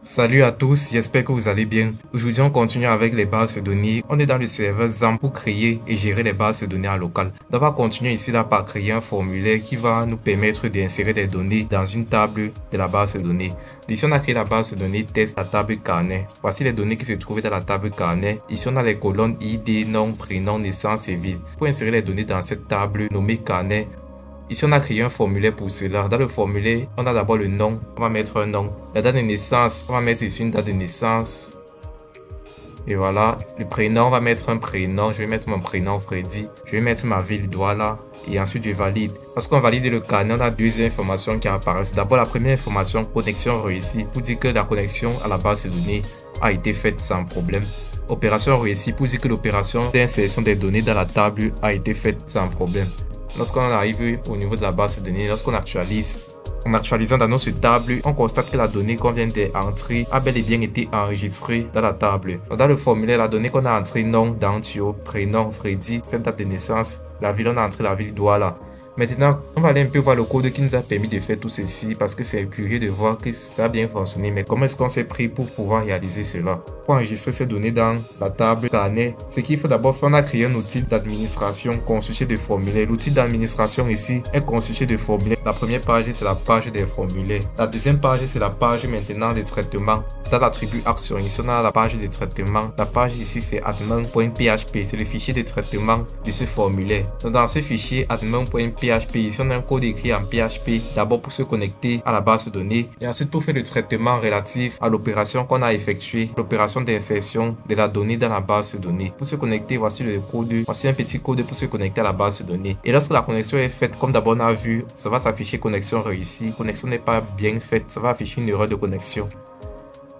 Salut à tous, j'espère que vous allez bien. Aujourd'hui, on continue avec les bases de données. On est dans le serveur XAMPP pour créer et gérer les bases de données en local. On va continuer ici là par créer un formulaire qui va nous permettre d'insérer des données dans une table de la base de données. Ici, on a créé la base de données test, la table carnet. Voici les données qui se trouvent dans la table carnet. Ici, on a les colonnes ID, nom, prénom, naissance et ville. Pour insérer les données dans cette table nommée carnet, ici, on a créé un formulaire pour cela. Dans le formulaire, on a d'abord le nom. On va mettre un nom. La date de naissance, on va mettre ici une date de naissance. Et voilà. Le prénom, on va mettre un prénom. Je vais mettre mon prénom Freddy. Je vais mettre ma ville Douala. Et ensuite, je valide. Lorsqu'on valide le carnet, on a deux informations qui apparaissent. D'abord, la première information, connexion réussie, pour dire que la connexion à la base de données a été faite sans problème. Opération réussie, pour dire que l'opération d'insertion des données dans la table a été faite sans problème. Lorsqu'on arrive au niveau de la base de données, lorsqu'on actualise, en actualisant dans notre table, on constate que la donnée qu'on vient d'entrer a bel et bien été enregistrée dans la table. Dans le formulaire, la donnée qu'on a entrée, nom, Dantio, prénom, Freddy, cette date de naissance, la ville, on a entré la ville Douala. Maintenant, on va aller un peu voir le code qui nous a permis de faire tout ceci parce que c'est curieux de voir que ça a bien fonctionné. Mais comment est-ce qu'on s'est pris pour pouvoir réaliser cela? Pour enregistrer ces données dans la table carnet, ce qu'il faut d'abord faire, on a créé un outil d'administration constitué de formulaires. L'outil d'administration ici est constitué de formulaires. La première page, c'est la page des formulaires. La deuxième page, c'est la page maintenant des traitements. Dans l'attribut action, ici on a la page de traitement. La page ici, c'est admin.php. C'est le fichier de traitement de ce formulaire. Donc, dans ce fichier admin.php, ici on a un code écrit en PHP. D'abord pour se connecter à la base de données. Et ensuite pour faire le traitement relatif à l'opération qu'on a effectuée. L'opération d'insertion de la donnée dans la base de données. Pour se connecter, voici le code. Voici un petit code pour se connecter à la base de données. Et lorsque la connexion est faite, comme d'abord on a vu, ça va s'afficher connexion réussie. Connexion n'est pas bien faite, ça va afficher une erreur de connexion.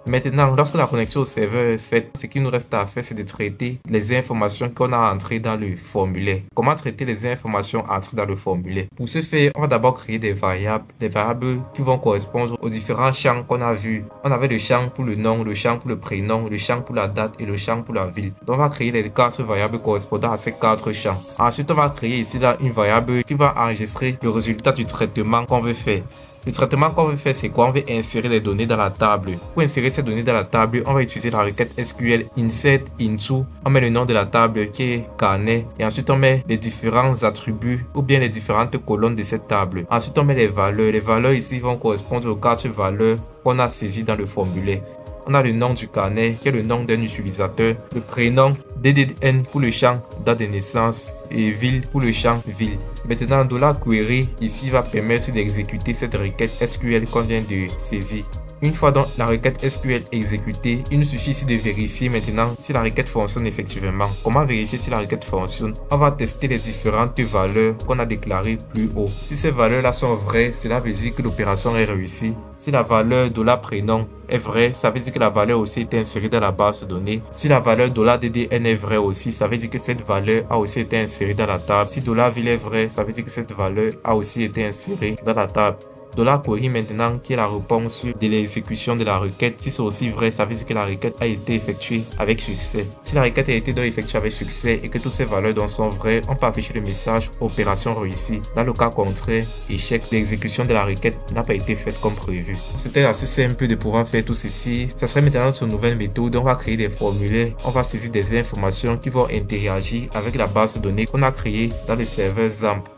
Maintenant, lorsque la connexion au serveur est faite, ce qu'il nous reste à faire, c'est de traiter les informations qu'on a entrées dans le formulaire. Comment traiter les informations entrées dans le formulaire? Pour ce faire, on va d'abord créer des variables qui vont correspondre aux différents champs qu'on a vus. On avait le champ pour le nom, le champ pour le prénom, le champ pour la date et le champ pour la ville. Donc, on va créer les 4 variables correspondant à ces 4 champs. Ensuite, on va créer ici là une variable qui va enregistrer le résultat du traitement qu'on veut faire. Le traitement qu'on veut faire, c'est quoi? On veut insérer les données dans la table. Pour insérer ces données dans la table, on va utiliser la requête SQL insert into. On met le nom de la table qui est carnet. Et ensuite, on met les différents attributs ou bien les différentes colonnes de cette table. Ensuite, on met les valeurs. Les valeurs ici vont correspondre aux 4 valeurs qu'on a saisies dans le formulaire. On a le nom du carnet qui est le nom d'un utilisateur, le prénom DDN pour le champ date de naissance et ville pour le champ ville. Maintenant, $query ici va permettre d'exécuter cette requête SQL qu'on vient de saisir. Une fois donc la requête SQL exécutée, il nous suffit ici de vérifier maintenant si la requête fonctionne effectivement. Comment vérifier si la requête fonctionne? On va tester les différentes valeurs qu'on a déclarées plus haut. Si ces valeurs-là sont vraies, cela veut dire que l'opération est réussie. Si la valeur $prénom est vraie, ça veut dire que la valeur aussi est insérée dans la base de données. Si la valeur $DDN est vraie aussi, ça veut dire que cette valeur a aussi été insérée dans la table. Si $ville est vrai, ça veut dire que cette valeur a aussi été insérée dans la table. $query maintenant qui est la réponse de l'exécution de la requête. Si c'est aussi vrai, ça veut dire que la requête a été effectuée avec succès. Si la requête a été donc effectuée avec succès et que toutes ces valeurs donc sont vraies, on peut afficher le message opération réussie. Dans le cas contraire, échec, l'exécution de la requête n'a pas été faite comme prévu. C'était assez simple de pouvoir faire tout ceci. Ça serait maintenant notre nouvelle méthode. On va créer des formulaires, on va saisir des informations qui vont interagir avec la base de données qu'on a créée dans le serveur XAMPP.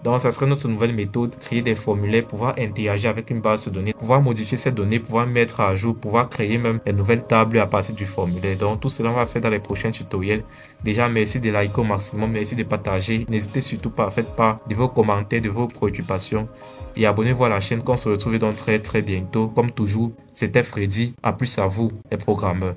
Donc, ça serait notre nouvelle méthode, créer des formulaires, pouvoir interagir avec une base de données, pouvoir modifier ces données, pouvoir mettre à jour, pouvoir créer même des nouvelles tables à partir du formulaire. Donc, tout cela, on va faire dans les prochains tutoriels. Déjà, merci de liker au maximum, merci de partager. N'hésitez surtout pas à faire part de vos commentaires, de vos préoccupations. Et abonnez-vous à la chaîne qu'on se retrouve donc très bientôt. Comme toujours, c'était Freddy. À plus à vous, les programmeurs.